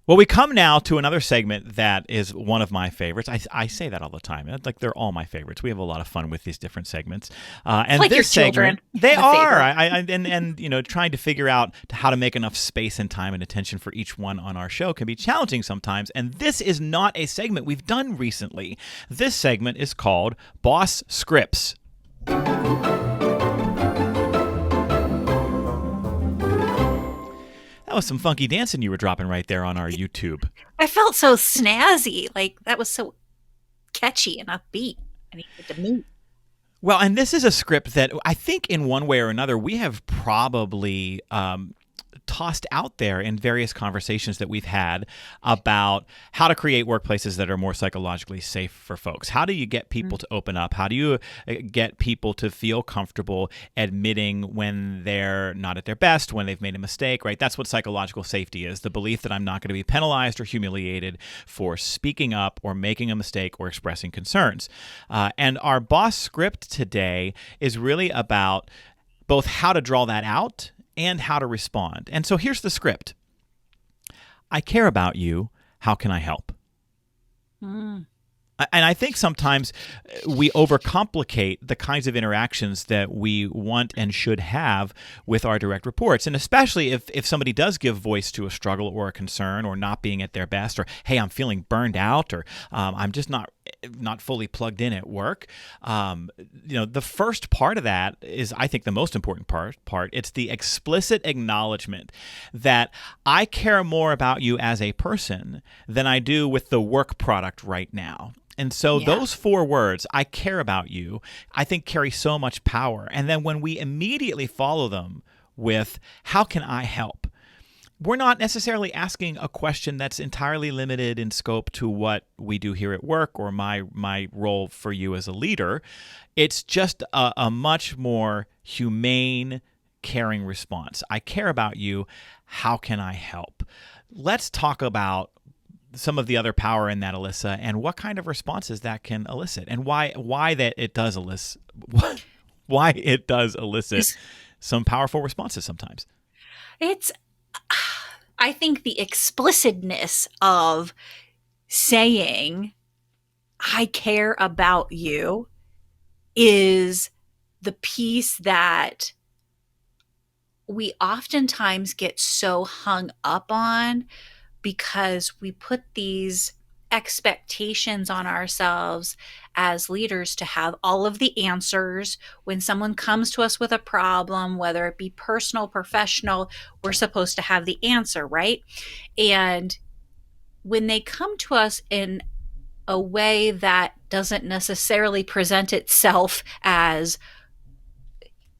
Well, we come now to another segment that is one of my favorites. I say that all the time. Like they're all my favorites. We have a lot of fun with these different segments. And like this your children segment, they have a are. favorite. And trying to figure out how to make enough space and time and attention for each one on our show can be challenging sometimes. And this is not a segment we've done recently. This segment is called Boss Scripts. That was some funky dancing you were dropping right there on our YouTube. I felt so snazzy. Like that was so catchy and upbeat. I needed to move. Well, and this is a script that I think in one way or another we have probably tossed out there in various conversations that we've had about how to create workplaces that are more psychologically safe for folks. How do you get people to open up? How do you get people to feel comfortable admitting when they're not at their best, when they've made a mistake, right? That's what psychological safety is, the belief that I'm not going to be penalized or humiliated for speaking up or making a mistake or expressing concerns. And our boss script today is really about both how to draw that out and how to respond. And so here's the script. I care about you. How can I help? And I think sometimes we overcomplicate the kinds of interactions that we want and should have with our direct reports. And especially if somebody does give voice to a struggle or a concern or not being at their best, or, hey, I'm feeling burned out, or I'm just not fully plugged in at work. The first part of that is, I think, the most important part. It's the explicit acknowledgement that I care more about you as a person than I do with the work product right now. And so those 4 words, I care about you, I think carry so much power. And then when we immediately follow them with, how can I help? We're not necessarily asking a question that's entirely limited in scope to what we do here at work or my role for you as a leader. It's just a much more humane, caring response. I care about you. How can I help? Let's talk about some of the other power in that, Alyssa, and what kind of responses that can elicit, and why that it does elicit why it does elicit some powerful responses sometimes. I think the explicitness of saying, I care about you, is the piece that we oftentimes get so hung up on because we put these expectations on ourselves as leaders to have all of the answers. When someone comes to us with a problem, whether it be personal, professional, we're supposed to have the answer, right? And when they come to us in a way that doesn't necessarily present itself as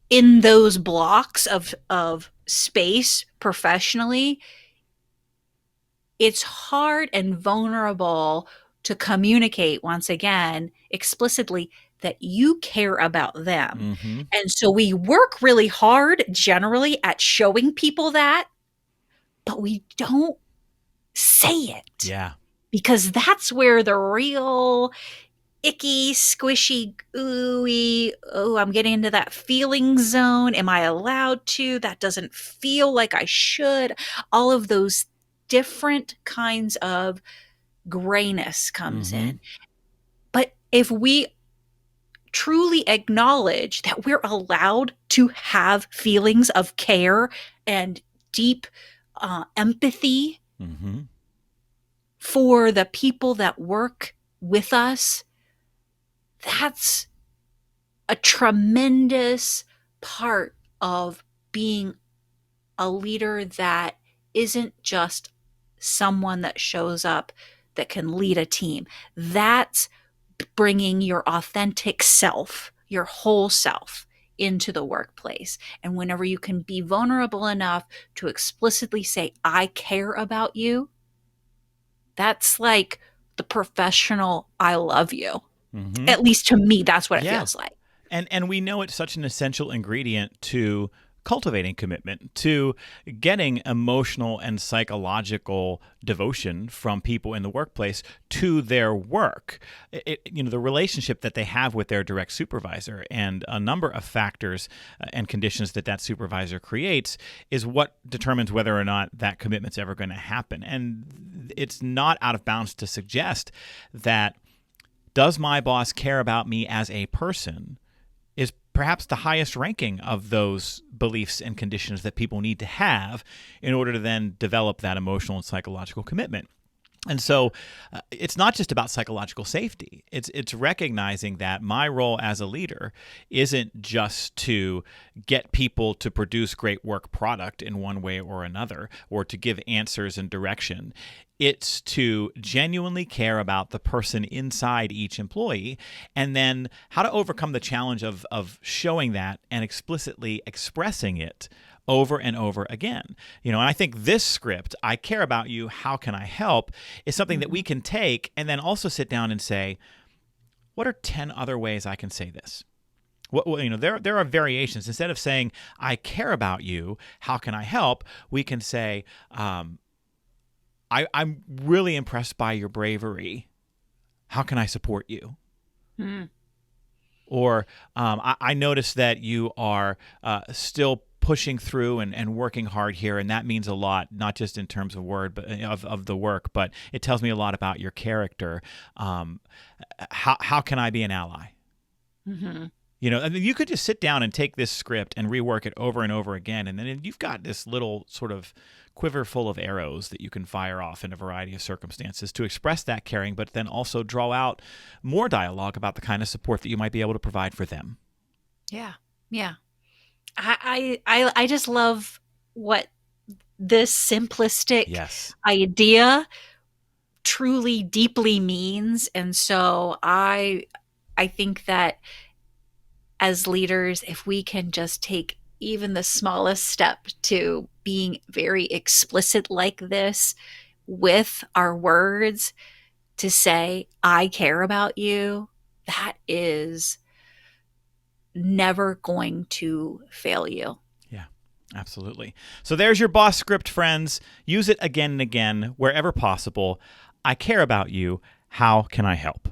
in those blocks of space professionally, it's hard and vulnerable to communicate, once again, explicitly that you care about them. Mm-hmm. And so we work really hard generally at showing people that, but we don't say it. Yeah. Because that's where the real icky, squishy, ooey, oh, I'm getting into that feeling zone. Am I allowed to? That doesn't feel like I should. All of those different kinds of grayness comes in. But if we truly acknowledge that we're allowed to have feelings of care and deep empathy for the people that work with us, that's a tremendous part of being a leader that isn't just someone that shows up that can lead a team. That's bringing your authentic self, your whole self, into the workplace. And whenever you can be vulnerable enough to explicitly say, I care about you, that's like the professional I love you. At least to me, that's what it feels like. And we know it's such an essential ingredient to cultivating commitment, to getting emotional and psychological devotion from people in the workplace to their work. The relationship that they have with their direct supervisor and a number of factors and conditions that supervisor creates is what determines whether or not that commitment's ever going to happen. And it's not out of bounds to suggest that does my boss care about me as a person is perhaps the highest ranking of those beliefs and conditions that people need to have in order to then develop that emotional and psychological commitment. And so it's not just about psychological safety. It's recognizing that my role as a leader isn't just to get people to produce great work product in one way or another, or to give answers and direction. It's to genuinely care about the person inside each employee, and then how to overcome the challenge of showing that and explicitly expressing it over and over again. And I think this script, I care about you, how can I help, is something that we can take and then also sit down and say, what are 10 other ways I can say this? There are variations. Instead of saying, I care about you, how can I help, we can say, I'm really impressed by your bravery. How can I support you? Or I noticed that you are still pushing through and working hard here, and that means a lot, not just in terms of of the work, but it tells me a lot about your character. How can I be an ally? You could just sit down and take this script and rework it over and over again, and then you've got this little sort of quiver full of arrows that you can fire off in a variety of circumstances to express that caring, but then also draw out more dialogue about the kind of support that you might be able to provide for them. Yeah. I just love what this simplistic idea truly deeply means. And so I think that as leaders, if we can just take even the smallest step to being very explicit like this with our words, to say, I care about you, that is never going to fail you. Yeah, absolutely. So there's your boss script, friends. Use it again and again wherever possible. I care about you. How can I help?